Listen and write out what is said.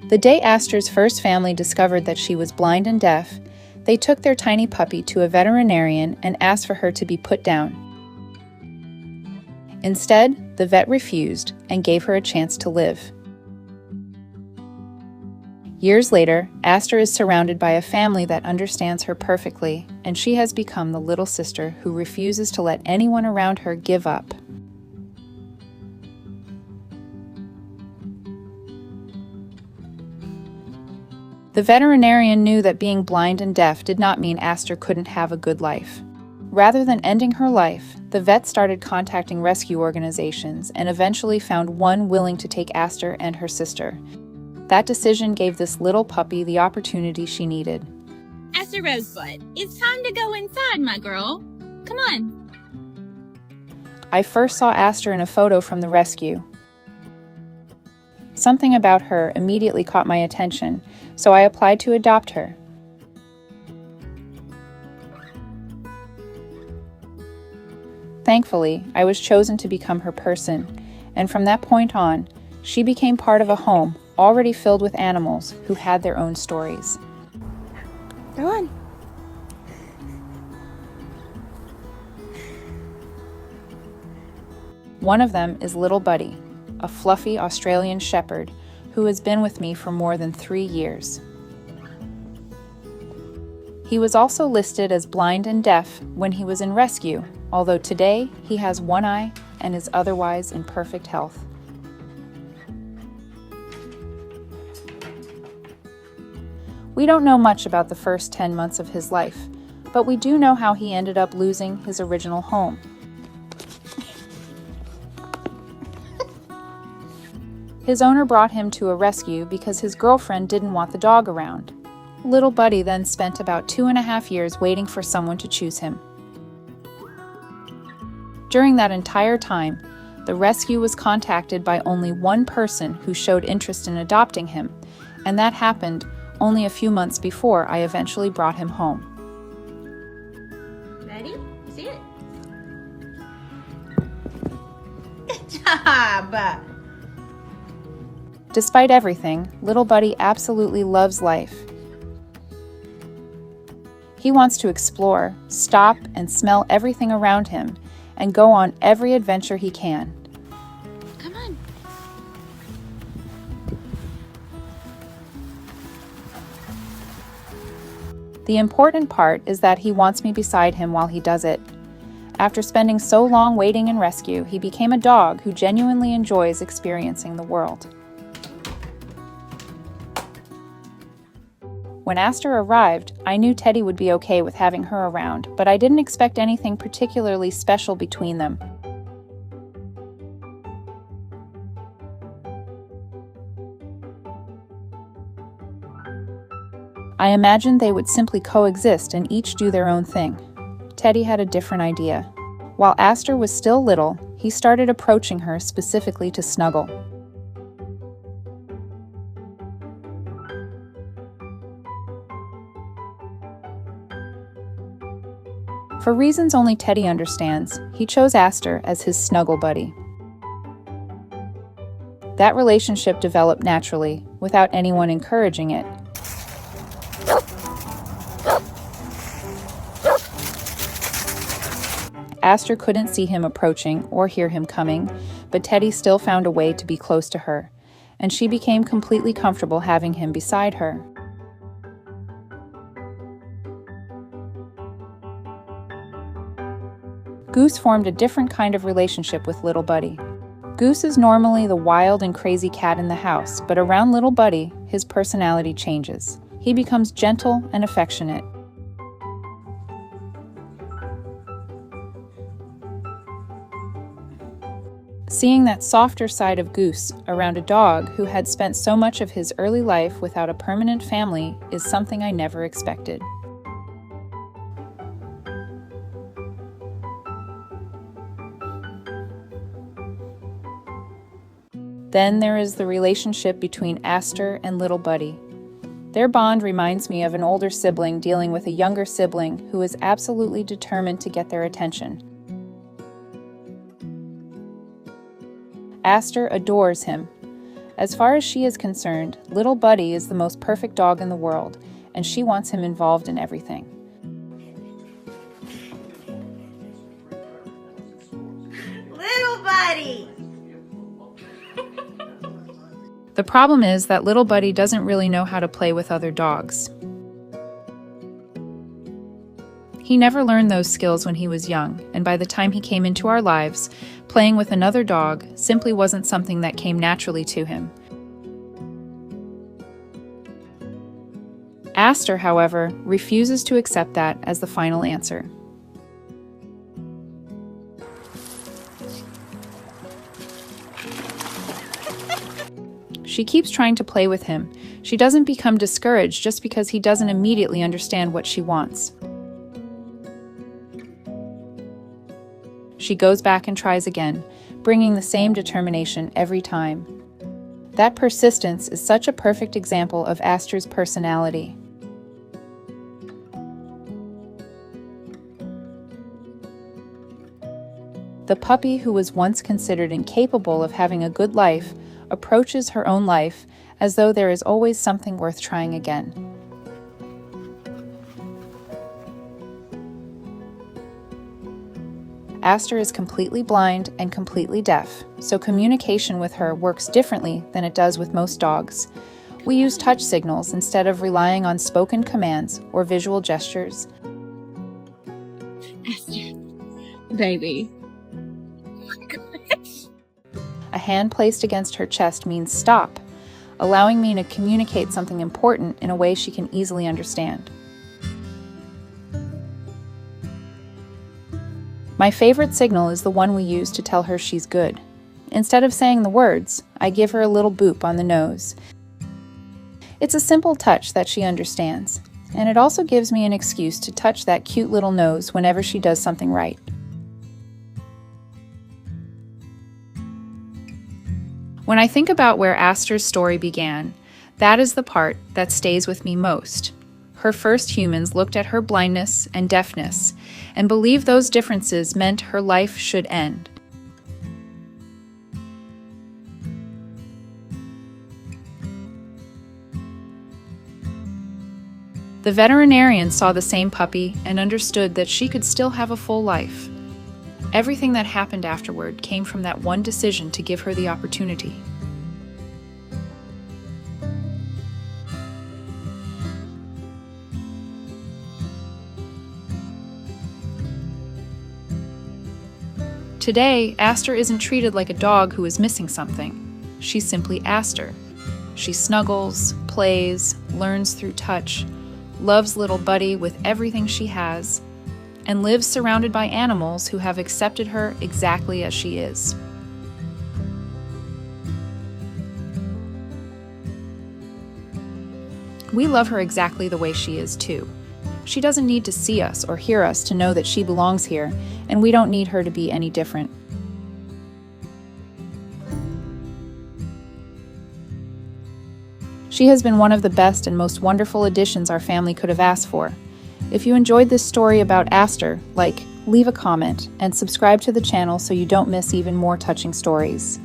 The day Aster's first family discovered that she was blind and deaf, they took their tiny puppy to a veterinarian and asked for her to be put down. Instead, the vet refused and gave her a chance to live. Years later, Aster is surrounded by a family that understands her perfectly, and she has become the little sister who refuses to let anyone around her give up. The veterinarian knew that being blind and deaf did not mean Aster couldn't have a good life. Rather than ending her life, the vet started contacting rescue organizations and eventually found one willing to take Aster and her sister. That decision gave this little puppy the opportunity she needed. Aster Rosebud, it's time to go inside, my girl. Come on. I first saw Aster in a photo from the rescue. Something about her immediately caught my attention, so I applied to adopt her. Thankfully, I was chosen to become her person, and from that point on, she became part of a home already filled with animals who had their own stories. Go on. One of them is Little Buddy, a fluffy Australian shepherd who has been with me for more than 3 years. He was also listed as blind and deaf when he was in rescue, although today he has one eye and is otherwise in perfect health. We don't know much about the first 10 months of his life, but we do know how he ended up losing his original home. His owner brought him to a rescue because his girlfriend didn't want the dog around. Little Buddy then spent about 2.5 years waiting for someone to choose him. During that entire time, the rescue was contacted by only one person who showed interest in adopting him, and that happened only a few months before I eventually brought him home. Ready? See it? Good job! Despite everything, Little Buddy absolutely loves life. He wants to explore, stop, and smell everything around him, and go on every adventure he can. Come on. The important part is that he wants me beside him while he does it. After spending so long waiting in rescue, he became a dog who genuinely enjoys experiencing the world. When Aster arrived, I knew Teddy would be okay with having her around, but I didn't expect anything particularly special between them. I imagined they would simply coexist and each do their own thing. Teddy had a different idea. While Aster was still little, he started approaching her specifically to snuggle. For reasons only Teddy understands, he chose Aster as his snuggle buddy. That relationship developed naturally, without anyone encouraging it. Aster couldn't see him approaching or hear him coming, but Teddy still found a way to be close to her, and she became completely comfortable having him beside her. Goose formed a different kind of relationship with Little Buddy. Goose is normally the wild and crazy cat in the house, but around Little Buddy, his personality changes. He becomes gentle and affectionate. Seeing that softer side of Goose around a dog who had spent so much of his early life without a permanent family is something I never expected. Then there is the relationship between Aster and Little Buddy. Their bond reminds me of an older sibling dealing with a younger sibling who is absolutely determined to get their attention. Aster adores him. As far as she is concerned, little Buddy is the most perfect dog in the world, and she wants him involved in everything. Little Buddy! The problem is that little Buddy doesn't really know how to play with other dogs. He never learned those skills when he was young, and by the time he came into our lives, playing with another dog simply wasn't something that came naturally to him. Aster, however, refuses to accept that as the final answer. She keeps trying to play with him. She doesn't become discouraged just because he doesn't immediately understand what she wants. She goes back and tries again, bringing the same determination every time. That persistence is such a perfect example of Aster's personality. The puppy who was once considered incapable of having a good life approaches her own life as though there is always something worth trying again. Aster is completely blind and completely deaf, so communication with her works differently than it does with most dogs. We use touch signals instead of relying on spoken commands or visual gestures. Aster, baby. A hand placed against her chest means stop, allowing me to communicate something important in a way she can easily understand. My favorite signal is the one we use to tell her she's good. Instead of saying the words, I give her a little boop on the nose. It's a simple touch that she understands, and it also gives me an excuse to touch that cute little nose whenever she does something right. When I think about where Aster's story began, that is the part that stays with me most. Her first humans looked at her blindness and deafness and believed those differences meant her life should end. The veterinarian saw the same puppy and understood that she could still have a full life. Everything that happened afterward came from that one decision to give her the opportunity. Today, Aster isn't treated like a dog who is missing something. She's simply Aster. She snuggles, plays, learns through touch, loves little Buddy with everything she has, and lives surrounded by animals who have accepted her exactly as she is. We love her exactly the way she is, too. She doesn't need to see us or hear us to know that she belongs here, and we don't need her to be any different. She has been one of the best and most wonderful additions our family could have asked for. If you enjoyed this story about Aster, leave a comment, and subscribe to the channel so you don't miss even more touching stories.